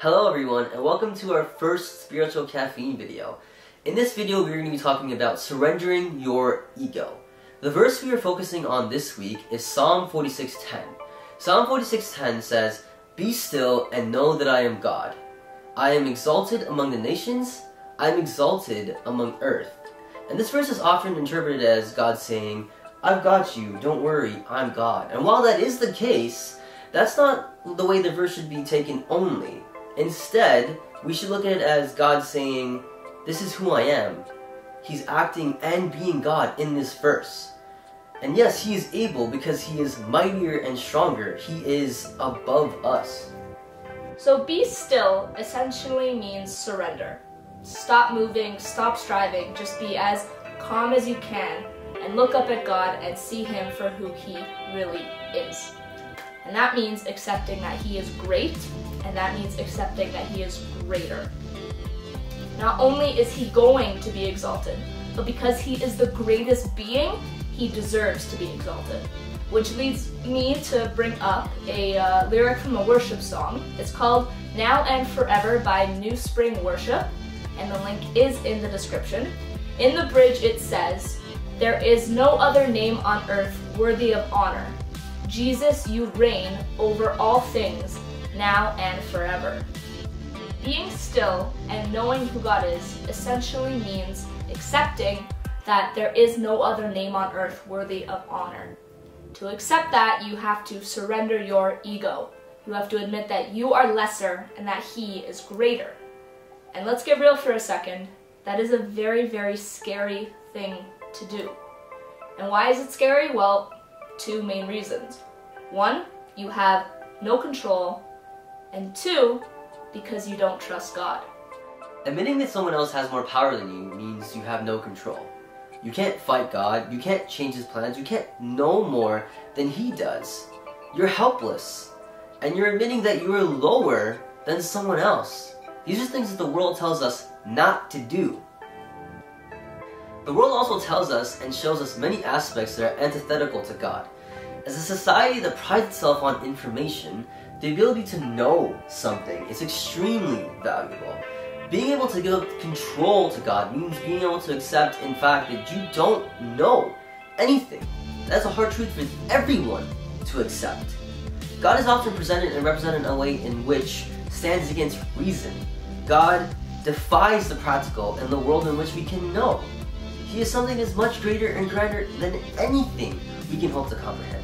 Hello everyone, and welcome to our first Spiritual Caffeine video. In this video, we're going to be talking about surrendering your ego. The verse we are focusing on this week is Psalm 46:10. Psalm 46:10 says, "Be still and know that I am God. I am exalted among the nations, I am exalted among earth." And this verse is often interpreted as God saying, "I've got you, don't worry, I'm God." And while that is the case, that's not the way the verse should be taken only. Instead, we should look at it as God saying, "This is who I am." He's acting and being God in this verse. And yes, He is able because He is mightier and stronger. He is above us. So be still essentially means surrender. Stop moving, stop striving, just be as calm as you can and look up at God and see Him for who He really is. And that means accepting that He is great, and that means accepting that He is greater. Not only is He going to be exalted, but because He is the greatest being, He deserves to be exalted. Which leads me to bring up a lyric from a worship song. It's called "Now and Forever" by Newspring Worship, and the link is in the description. In the bridge it says, "There is no other name on earth worthy of honor. Jesus, you reign over all things, now and forever." Being still and knowing who God is essentially means accepting that there is no other name on earth worthy of honor. To accept that, you have to surrender your ego. You have to admit that you are lesser and that He is greater. And let's get real for a second. That is a very, very scary thing to do. And why is it scary? Well, two main reasons. One, you have no control, and two, because you don't trust God. Admitting that someone else has more power than you means you have no control. You can't fight God, you can't change His plans, you can't know more than He does. You're helpless, and you're admitting that you are lower than someone else. These are things that the world tells us not to do. The world also tells us and shows us many aspects that are antithetical to God. As a society that prides itself on information, the ability to know something is extremely valuable. Being able to give control to God means being able to accept, in fact, that you don't know anything. That's a hard truth for everyone to accept. God is often presented and represented in a way in which stands against reason. God defies the practical and the world in which we can know. He is something that is much greater and grander than anything we can hope to comprehend.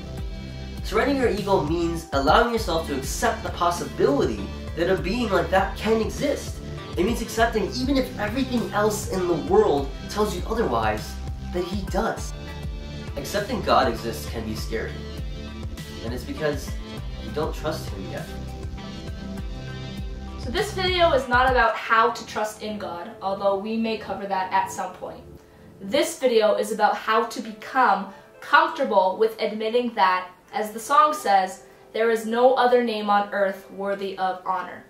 Surrendering your ego means allowing yourself to accept the possibility that a being like that can exist. It means accepting, even if everything else in the world tells you otherwise, that He does. Accepting God exists can be scary, and it's because you don't trust Him yet. So this video is not about how to trust in God, although we may cover that at some point. This video is about how to become comfortable with admitting that, as the song says, there is no other name on earth worthy of honor.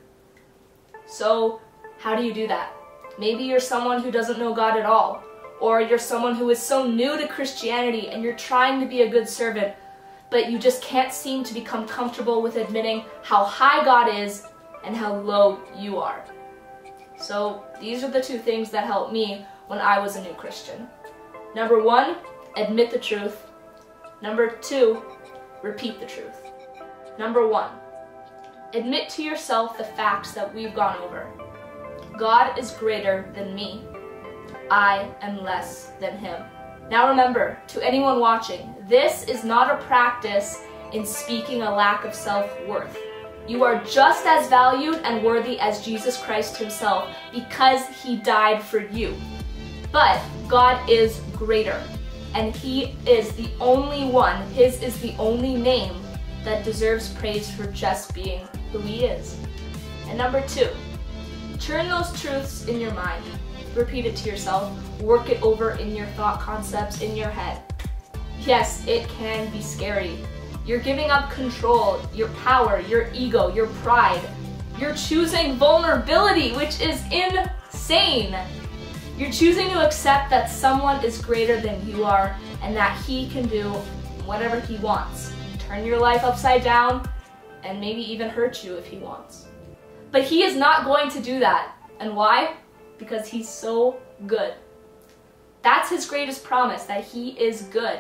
So, how do you do that? Maybe you're someone who doesn't know God at all, or you're someone who is so new to Christianity and you're trying to be a good servant, but you just can't seem to become comfortable with admitting how high God is and how low you are. So, these are the two things that helped me when I was a new Christian. Number one, admit the truth. Number two, repeat the truth. Number one, admit to yourself the facts that we've gone over. God is greater than me. I am less than Him. Now remember, to anyone watching, this is not a practice in speaking a lack of self-worth. You are just as valued and worthy as Jesus Christ Himself because He died for you. But God is greater, and He is the only one, His is the only name that deserves praise for just being who He is. And number two, turn those truths in your mind. Repeat it to yourself. Work it over in your thought concepts in your head. Yes, it can be scary. You're giving up control, your power, your ego, your pride. You're choosing vulnerability, which is insane. You're choosing to accept that someone is greater than you are and that He can do whatever He wants. Turn your life upside down and maybe even hurt you if He wants. But he is not going to do that. And why? Because he's so good. That's his greatest promise, that he is good.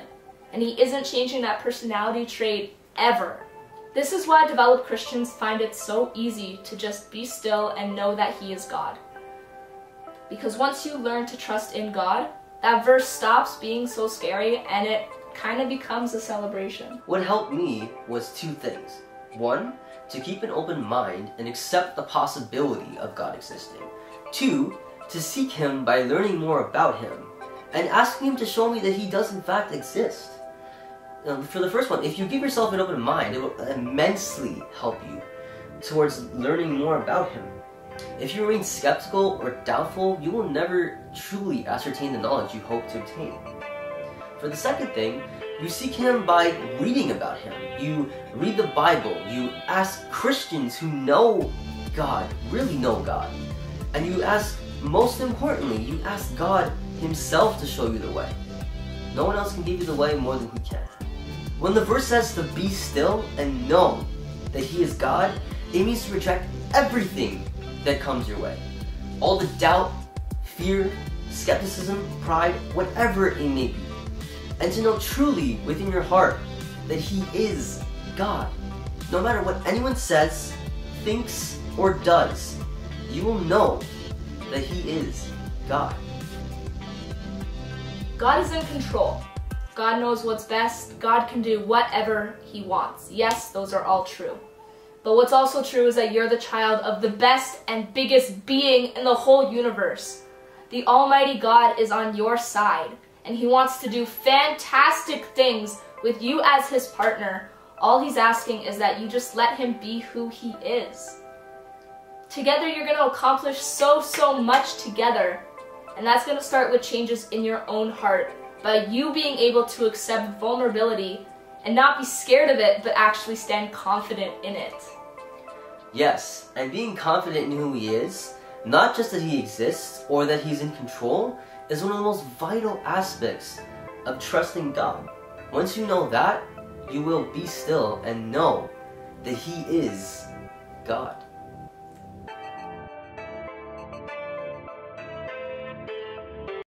And he isn't changing that personality trait ever. This is why developed Christians find it so easy to just be still and know that he is God. Because once you learn to trust in God, that verse stops being so scary and it kind of becomes a celebration. What helped me was two things. One, to keep an open mind and accept the possibility of God existing. Two, to seek him by learning more about him and asking him to show me that he does in fact exist. For the first one, if you give yourself an open mind, it will immensely help you towards learning more about him. If you remain skeptical or doubtful, you will never truly ascertain the knowledge you hope to obtain. For the second thing, you seek him by reading about him. You read the Bible, you ask Christians who know God, really know God. And you ask, most importantly, you ask God himself to show you the way. No one else can give you the way more than he can. When the verse says to be still and know that he is God, it means to reject everything that comes your way. All the doubt, fear, skepticism, pride, whatever it may be. And to know truly within your heart that he is God. No matter what anyone says, thinks, or does, you will know that he is God. God is in control. God knows what's best. God can do whatever he wants. Yes, those are all true. But what's also true is that you're the child of the best and biggest being in the whole universe. The Almighty God is on your side, and he wants to do fantastic things with you as his partner. All he's asking is that you just let him be who he is. Together you're going to accomplish so much together. And that's going to start with changes in your own heart, by you being able to accept vulnerability and not be scared of it, but actually stand confident in it. Yes, and being confident in who he is, not just that he exists or that he's in control, is one of the most vital aspects of trusting God. Once you know that, you will be still and know that he is God.